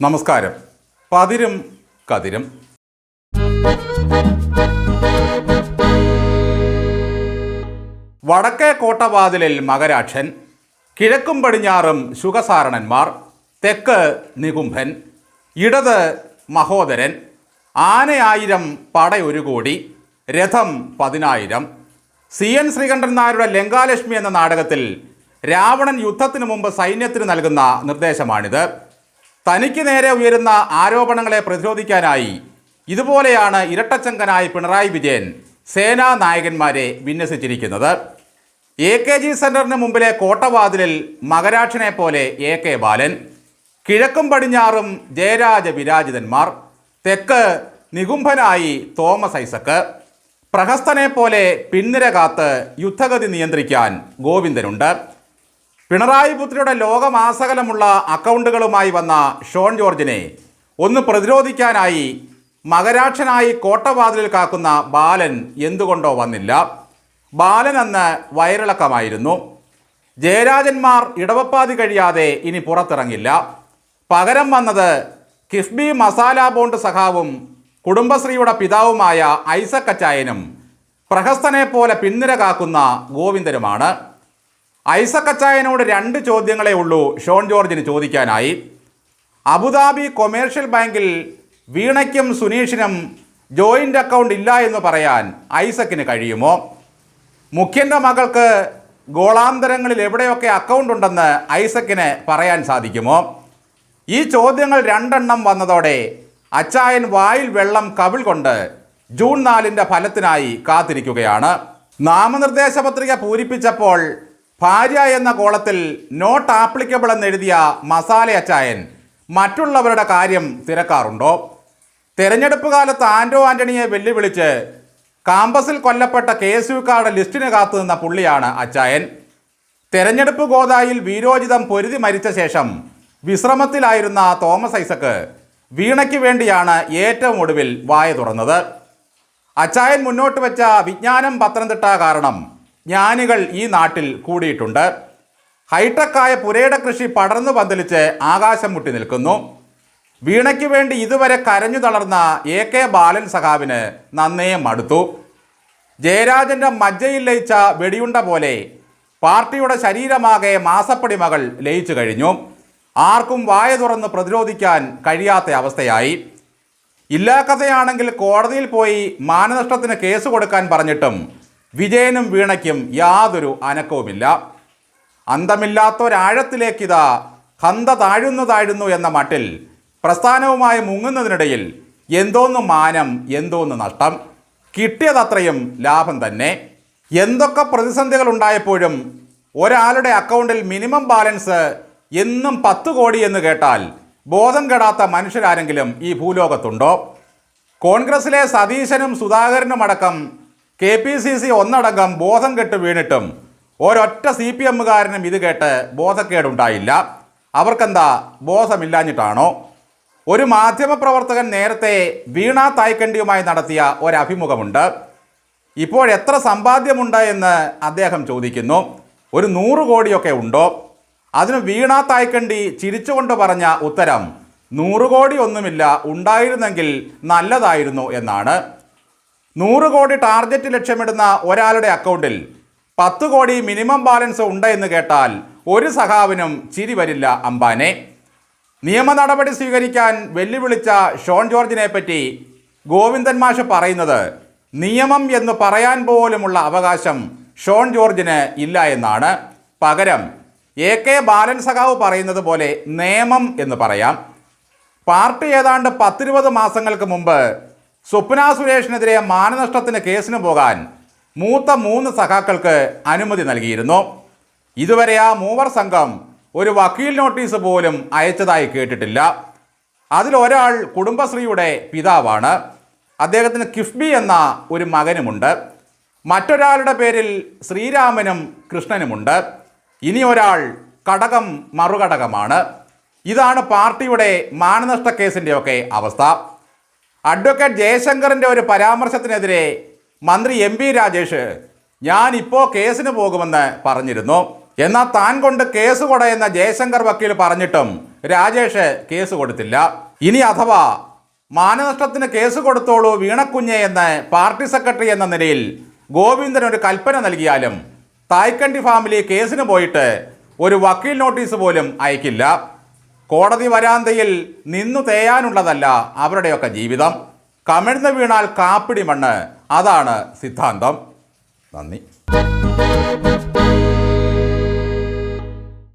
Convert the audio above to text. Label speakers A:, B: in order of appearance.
A: നമസ്കാരം. പതിരും കതിരും. വടക്കേ കോട്ടവാതിലിൽ മകരാക്ഷൻ, കിഴക്കും പടിഞ്ഞാറും ശുഗസാരണന്മാർ, തെക്ക് നികുംഭൻ, ഇടത് മഹോദരൻ, ആനയായിരം പട 1 കോടി, രഥം 10,000. CN ശ്രീകണ്ഠൻ നായരുടെ ലങ്കാലക്ഷ്മി എന്ന നാടകത്തിൽ രാവണൻ യുദ്ധത്തിനു മുമ്പ് സൈന്യത്തിന് നൽകുന്ന നിർദ്ദേശമാണിത്. തനിക്ക് നേരെ ഉയരുന്ന ആരോപണങ്ങളെ പ്രതിരോധിക്കാനായി ഇതുപോലെയാണ് ഇരട്ടച്ചങ്കനായി പിണറായി വിജയൻ സേനാ നായകന്മാരെ വിന്യസിച്ചിരിക്കുന്നത്. AKG സെന്ററിന് മുമ്പിലെ കോട്ടവാതിലിൽ മകരാക്ഷനെ പോലെ AK ബാലൻ, കിഴക്കും പടിഞ്ഞാറും ജയരാജ വിരാജിതന്മാർ, തെക്ക് നികുംഭനായി തോമസ് ഐസക്ക്, പ്രഹസ്തനെ പോലെ പിൻനിര കാത്ത് യുദ്ധഗതി നിയന്ത്രിക്കാൻ ഗോവിന്ദനുണ്ട്. പിണറായി പുത്രിയുടെ ലോകമാസകലമുള്ള അക്കൗണ്ടുകളുമായി വന്ന ഷോൺ ജോർജിനെ ഒന്ന് പ്രതിരോധിക്കാനായി മകരാക്ഷനായി കോട്ടവാതിലിൽ കാക്കുന്ന ബാലൻ എന്തുകൊണ്ടോ വന്നില്ല. ബാലൻ അന്ന് വയറിളക്കമായിരുന്നു. ജയരാജന്മാർ ഇടവപ്പാതി കഴിയാതെ ഇനി പുറത്തിറങ്ങില്ല. പകരം വന്നത് കിഫ്ബി മസാല ബോണ്ട് സഖാവും കുടുംബശ്രീയുടെ പിതാവുമായ ഐസക് അച്ചായനും പ്രഹസ്തനെ പോലെ പിൻനിര കാക്കുന്ന ഗോവിന്ദനുമാണ്. ഐസക് അച്ചായനോട് 2 ചോദ്യങ്ങളേ ഉള്ളൂ ഷോൺ ജോർജിന് ചോദിക്കാനായി. അബുദാബി കൊമേഴ്ഷ്യൽ ബാങ്കിൽ വീണയ്ക്കും സുനീഷിനും ജോയിൻ്റ് അക്കൗണ്ട് ഇല്ല എന്ന് പറയാൻ ഐസക്കിന് കഴിയുമോ? മുഖ്യൻ്റെ മകൾക്ക് ഗോളാന്തരങ്ങളിൽ എവിടെയൊക്കെ അക്കൗണ്ട് ഉണ്ടെന്ന് ഐസക്കിന് പറയാൻ സാധിക്കുമോ? ഈ ചോദ്യങ്ങൾ 2 വന്നതോടെ അച്ചായൻ വായിൽ വെള്ളം കവിൾ കൊണ്ട് ജൂൺ 4 ഫലത്തിനായി കാത്തിരിക്കുകയാണ്. നാമനിർദ്ദേശ പത്രിക പൂരിപ്പിച്ചപ്പോൾ ഭാര്യ എന്ന കോളത്തിൽ നോട്ട് ആപ്ലിക്കബിൾ എന്നെഴുതിയ മസാല അച്ചായൻ മറ്റുള്ളവരുടെ കാര്യം തിരക്കാറുണ്ടോ? തെരഞ്ഞെടുപ്പ് കാലത്ത് ആൻ്റണിയെ വെല്ലുവിളിച്ച് കാമ്പസിൽ കൊല്ലപ്പെട്ട KSUക്കാരുടെ ലിസ്റ്റിന് കാത്തു നിന്ന പുള്ളിയാണ് അച്ചായൻ. തെരഞ്ഞെടുപ്പ് ഗോദായിൽ വീരോചിതം പൊരുതി മരിച്ച ശേഷം വിശ്രമത്തിലായിരുന്ന തോമസ് ഐസക്ക് വീണയ്ക്ക് വേണ്ടിയാണ് ഏറ്റവും ഒടുവിൽ വായ തുറന്നത്. അച്ചായൻ മുന്നോട്ട് വെച്ച വിജ്ഞാനം പത്തനംതിട്ട കാരണം ജ്ഞാനികൾ ഈ നാട്ടിൽ കൂടിയിട്ടുണ്ട്. ഹൈടെക്കായ പുരയുടെ കൃഷി പടർന്നു പന്തലിച്ച് ആകാശം മുട്ടി നിൽക്കുന്നു. വീണയ്ക്ക് വേണ്ടി ഇതുവരെ കരഞ്ഞു തളർന്ന AK ബാലൻ സഖാവിന് നന്നേ മടുത്തു. ജയരാജൻ്റെ മജ്ജയിൽ ലയിച്ച വെടിയുണ്ട പോലെ പാർട്ടിയുടെ ശരീരമാകെ മാസപ്പടി മകൾ ലയിച്ചു കഴിഞ്ഞു. ആർക്കും വായ തുറന്ന് പ്രതിരോധിക്കാൻ കഴിയാത്ത അവസ്ഥയായി. ഇല്ലാ കഥയാണെങ്കിൽ കോടതിയിൽ പോയി മാനനഷ്ടത്തിന് കേസ് കൊടുക്കാൻ പറഞ്ഞിട്ടും വിജയനും വീണയ്ക്കും യാതൊരു അനക്കവുമില്ല. അന്തമില്ലാത്തൊരാഴത്തിലേക്കിതാ ഹന്ത താഴുന്നു എന്ന മട്ടിൽ പ്രസ്ഥാനവുമായി മുങ്ങുന്നതിനിടയിൽ എന്തോന്ന് മാനം, എന്തോന്ന് നഷ്ടം. കിട്ടിയതത്രയും ലാഭം തന്നെ. എന്തൊക്കെ പ്രതിസന്ധികൾ ഉണ്ടായപ്പോഴും ഒരാളുടെ അക്കൗണ്ടിൽ മിനിമം ബാലൻസ് എന്നും 10 കോടി എന്ന് കേട്ടാൽ ബോധം കെടാത്ത മനുഷ്യരാരെങ്കിലും ഈ ഭൂലോകത്തുണ്ടോ? കോൺഗ്രസിലെ സതീശനും സുധാകരനും അടക്കം KPCC ഒന്നടങ്കം ബോധം കെട്ട് വീണിട്ടും ഒരൊറ്റ CPMകാരനും ഇത് കേട്ട് ബോധക്കേടുണ്ടായില്ല. അവർക്കെന്താ ബോധമില്ലാഞ്ഞിട്ടാണോ? ഒരു മാധ്യമപ്രവർത്തകൻ നേരത്തെ വീണ തായ്ക്കണ്ടിയുമായി നടത്തിയ ഒരഭിമുഖമുണ്ട്. ഇപ്പോഴെത്ര സമ്പാദ്യമുണ്ട് എന്ന് അദ്ദേഹം ചോദിക്കുന്നു. ഒരു 100 കോടിയൊക്കെ ഉണ്ടോ? അതിന് വീണ തായ്ക്കണ്ടി ചിരിച്ചുകൊണ്ട് പറഞ്ഞ ഉത്തരം 100 കോടി ഒന്നുമില്ല, ഉണ്ടായിരുന്നെങ്കിൽ നല്ലതായിരുന്നു എന്നാണ്. 100 കോടി ടാർഗറ്റ് ലക്ഷ്യമിടുന്ന ഒരാളുടെ അക്കൗണ്ടിൽ 10 കോടി മിനിമം ബാലൻസ് ഉണ്ട് എന്ന് കേട്ടാൽ ഒരു സഖാവിനും ചിരി വരില്ല അംബാനെ. നിയമ നടപടി സ്വീകരിക്കാൻ വെല്ലുവിളിച്ച ഷോൺ ജോർജിനെ പറ്റി ഗോവിന്ദൻ മാഷ് പറയുന്നത് നിയമം എന്ന് പറയാൻ പോലുമുള്ള അവകാശം ഷോൺ ജോർജിന് ഇല്ല എന്നാണ്. പകരം AK ബാലൻ സഖാവ് പറയുന്നത് പോലെ നിയമം എന്ന് പറയാം. പാർട്ടി ഏതാണ്ട് 10-20 മാസങ്ങൾക്ക് മുമ്പ് സ്വപ്ന സുരേഷിനെതിരെ മാനനഷ്ടത്തിന് കേസിന് പോകാൻ മൂത്ത 3 സഖാക്കൾക്ക് അനുമതി നൽകിയിരുന്നു. ഇതുവരെ ആ മൂവർ സംഘം ഒരു വക്കീൽ നോട്ടീസ് പോലും അയച്ചതായി കേട്ടിട്ടില്ല. അതിലൊരാൾ കുടുംബശ്രീയുടെ പിതാവാണ്. അദ്ദേഹത്തിന് കിഫ്ബി എന്ന ഒരു മകനുമുണ്ട്. മറ്റൊരാളുടെ പേരിൽ ശ്രീരാമനും കൃഷ്ണനുമുണ്ട്. ഇനി ഒരാൾ കടകം മറുകടകമാണ്. ഇതാണ് പാർട്ടിയുടെ മാനനഷ്ട കേസിൻ്റെയൊക്കെ അവസ്ഥ. അഡ്വക്കേറ്റ് ജയശങ്കറിൻ്റെ ഒരു പരാമർശത്തിനെതിരെ മന്ത്രി MP രാജേഷ് ഞാനിപ്പോൾ കേസിന് പോകുമെന്ന് പറഞ്ഞിരുന്നു. എന്നാൽ താൻ കൊണ്ട് കേസ് കൊടയെന്ന ജയശങ്കർ വക്കീൽ പറഞ്ഞിട്ടും രാജേഷ് കേസ് കൊടുത്തില്ല. ഇനി അഥവാ മാനനഷ്ടത്തിന് കേസ് കൊടുത്തോളൂ വീണക്കുഞ്ഞെ എന്ന് പാർട്ടി സെക്രട്ടറി എന്ന നിലയിൽ ഗോവിന്ദൻ ഒരു കൽപ്പന നൽകിയാലും തായ്ക്കണ്ടി ഫാമിലി കേസിന് പോയിട്ട് ഒരു വക്കീൽ നോട്ടീസ് പോലും അയക്കില്ല. കോടതി വരാന്തയിൽ നിന്നു തേയാനുള്ളതല്ല അവരുടെയൊക്കെ ജീവിതം. കമിഴ്ന്ന് വീണാൽ കാപ്പിടി മണ്ണ്, അതാണ് സിദ്ധാന്തം. നന്ദി.